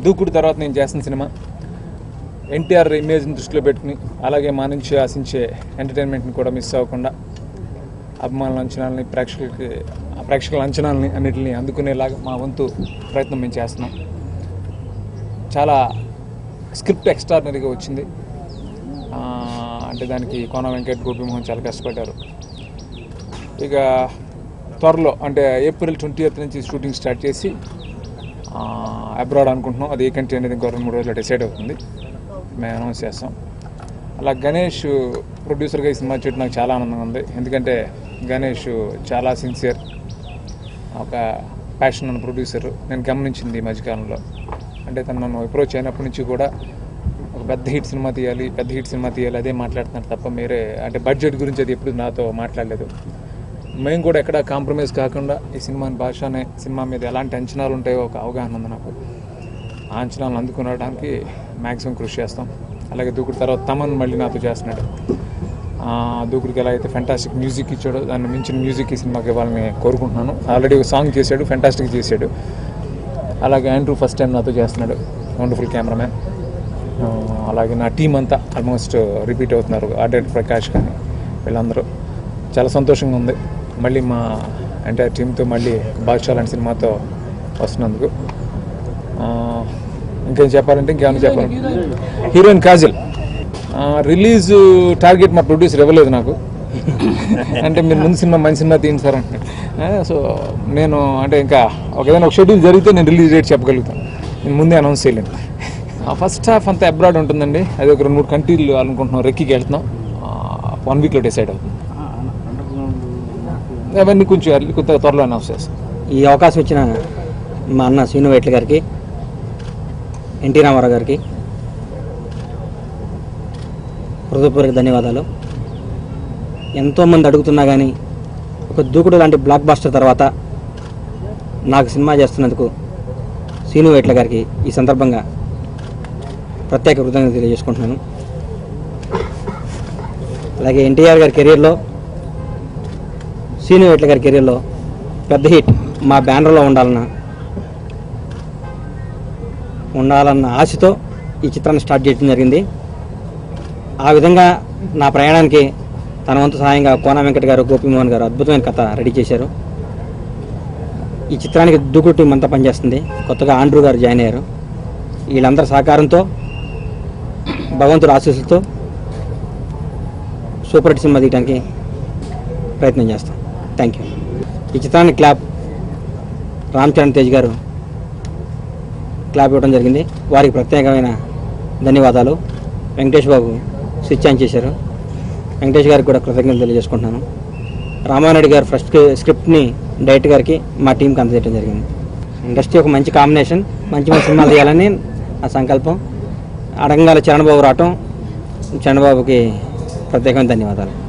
దూకుడు తర్వాత నేను చేస్తున్న సినిమా ఎన్టీఆర్ ఇమేజ్ని దృష్టిలో పెట్టుకుని అలాగే మా నుంచి ఆశించే ఎంటర్టైన్మెంట్ని కూడా మిస్ అవ్వకుండా అభిమానుల అంచనాలని ప్రేక్షకుల అంచనాలని అన్నిటిని అందుకునేలాగా మా వంతు ప్రయత్నం మేము చేస్తున్నాం. చాలా స్క్రిప్ట్ ఎక్స్ట్రాడినరీగా వచ్చింది. అంటే దానికి కోన వెంకట్ గోపిమోహన్ చాలా కష్టపడ్డారు. ఇక త్వరలో అంటే ఏప్రిల్ 20th నుంచి షూటింగ్ స్టార్ట్ చేసి అబ్రాడ్ అనుకుంటున్నాం. అది ఏ కంట్రీ అనేది ఇంకో 2-3 రోజుల్లో డిసైడ్ అవుతుంది, మేము అనౌన్స్ చేస్తాం. అలా గణేష్ ప్రొడ్యూసర్గా ఈ సినిమా చేయడం నాకు చాలా ఆనందంగా ఉంది. ఎందుకంటే గణేష్ చాలా సిన్సియర్, ఒక ప్యాషన్ ఉన్న ప్రొడ్యూసర్. నేను గమనించింది ఈ మధ్యకాలంలో. అంటే తను నన్ను అప్రోచ్ అయినప్పటి నుంచి కూడా ఒక పెద్ద హిట్ సినిమా తీయాలి అదే మాట్లాడుతున్నారు తప్ప మీరే అంటే బడ్జెట్ గురించి అది ఎప్పుడు నాతో మాట్లాడలేదు. మేము కూడా ఎక్కడ కాంప్రమైజ్ కాకుండా ఈ సినిమా మీద ఎలాంటి అంచనాలు ఉంటాయో ఒక అవగాహన ఉంది నాకు. ఆ అంచనాలను అందుకునడానికి మ్యాక్సిమం కృషి చేస్తాం. అలాగే దూకుడు తర్వాత తమన్ మళ్ళీ నాతో చేస్తున్నాడు. దూకుడికి ఎలా అయితే ఫెంటాస్టిక్ మ్యూజిక్ ఇచ్చాడో దాన్ని మించిన మ్యూజిక్ ఈ సినిమాకి ఇవ్వాలని కోరుకుంటున్నాను. ఆల్రెడీ ఒక సాంగ్ చేశాడు, ఫెంటాస్టిక్ చేశాడు. అలాగే ఆండ్రూ ఫస్ట్ టైం నాతో చేస్తున్నాడు, వండర్ఫుల్ కెమెరామ్యాన్. అలాగే నా టీం అంతా ఆల్మోస్ట్ రిపీట్ అవుతున్నారు, ఆర్డర్ ప్రకాష్ కానీ వీళ్ళందరూ. చాలా సంతోషంగా ఉంది మళ్ళీ మా ఎంటైర్ టీంతో మళ్ళీ బాద్షా లాంటి సినిమాతో వస్తున్నందుకు. ఇంకేం చెప్పాలంటే ఇంకేమైనా చెప్పాలి. హీరోయిన్ కాజల్ రిలీజ్ టార్గెట్ మా ప్రొడ్యూసర్ ఇవ్వలేదు నాకు. అంటే మీరు ముందు సినిమా మంచి సినిమా తీయండి సార్ అంటే. సో నేను అంటే ఇంకా ఏదైనా ఒక షెడ్యూల్ జరిగితే నేను రిలీజ్ డేట్ చెప్పగలుగుతాను, నేను ముందే అనౌన్స్ చేయలేను. ఫస్ట్ హాఫ్ అంతా అబ్రాడ్ ఉంటుందండి. అది ఒక 2-3 కంట్రీలు అనుకుంటున్నాం, రెక్కికి వెళ్తున్నాం. 1 వీక్లో డిసైడ్ అవుతుంది. అవన్నీ కొంచెం త్వరలో అనౌన్స్ చేస్తాం. ఈ అవకాశం ఇచ్చిన మా అన్న శ్రీను వైట్ల గారికి, ఎన్టీ రామారావు గారికి హృదయపూర్వక ధన్యవాదాలు. ఎంతోమంది అడుగుతున్నా కానీ ఒక దూకుడు లాంటి బ్లాక్ బాస్టర్ తర్వాత నాకు సినిమా చేస్తున్నందుకు శ్రీను వైట్ల గారికి ఈ సందర్భంగా ప్రత్యేక కృతజ్ఞతలు తెలియజేసుకుంటున్నాను. అలాగే ఎన్టీఆర్ గారి కెరీర్లో, శ్రీను వైట్ల గారి కెరీర్లో పెద్ద హిట్ మా బ్యానర్లో ఉండాలన్న ఆశతో ఈ చిత్రాన్ని స్టార్ట్ చేయడం జరిగింది. ఆ విధంగా నా ప్రయాణానికి తన వంతు సహాయంగా కోన వెంకట గారు, గోపిమోహన్ గారు అద్భుతమైన కథ రెడీ చేశారు. ఈ చిత్రానికి దూకుడు టీం అంతా పనిచేస్తుంది. కొత్తగా ఆండ్రూ గారు జాయిన్ అయ్యారు. వీళ్ళందరి సహకారంతో, భగవంతుడి ఆశీస్సులతో సూపర్ హిట్ సినిమా తీయడానికి ప్రయత్నం చేస్తాం. Thank you. ఈ చిత్రానికి రామ్ చరణ్ తేజ్ గారు క్లాప్ ఇవ్వడం జరిగింది. వారికి ప్రత్యేకమైన ధన్యవాదాలు. వెంకటేష్ బాబు స్విచ్ ఆన్ చేశారు. వెంకటేష్ గారికి కూడా కృతజ్ఞతలు తెలియజేసుకుంటున్నాను. రామారెడ్డి గారు ఫస్ట్ స్క్రిప్ట్ని డైరెక్టర్ గారికి, మా టీంకి అందజేయడం జరిగింది. ఇండస్ట్రీ ఒక మంచి కాంబినేషన్, మంచి మంచి సినిమాలు తీయాలని ఆ సంకల్పం. అడగంగాల చరణ్ బాబు రావటం, చరణ్ బాబుకి ప్రత్యేకమైన ధన్యవాదాలు.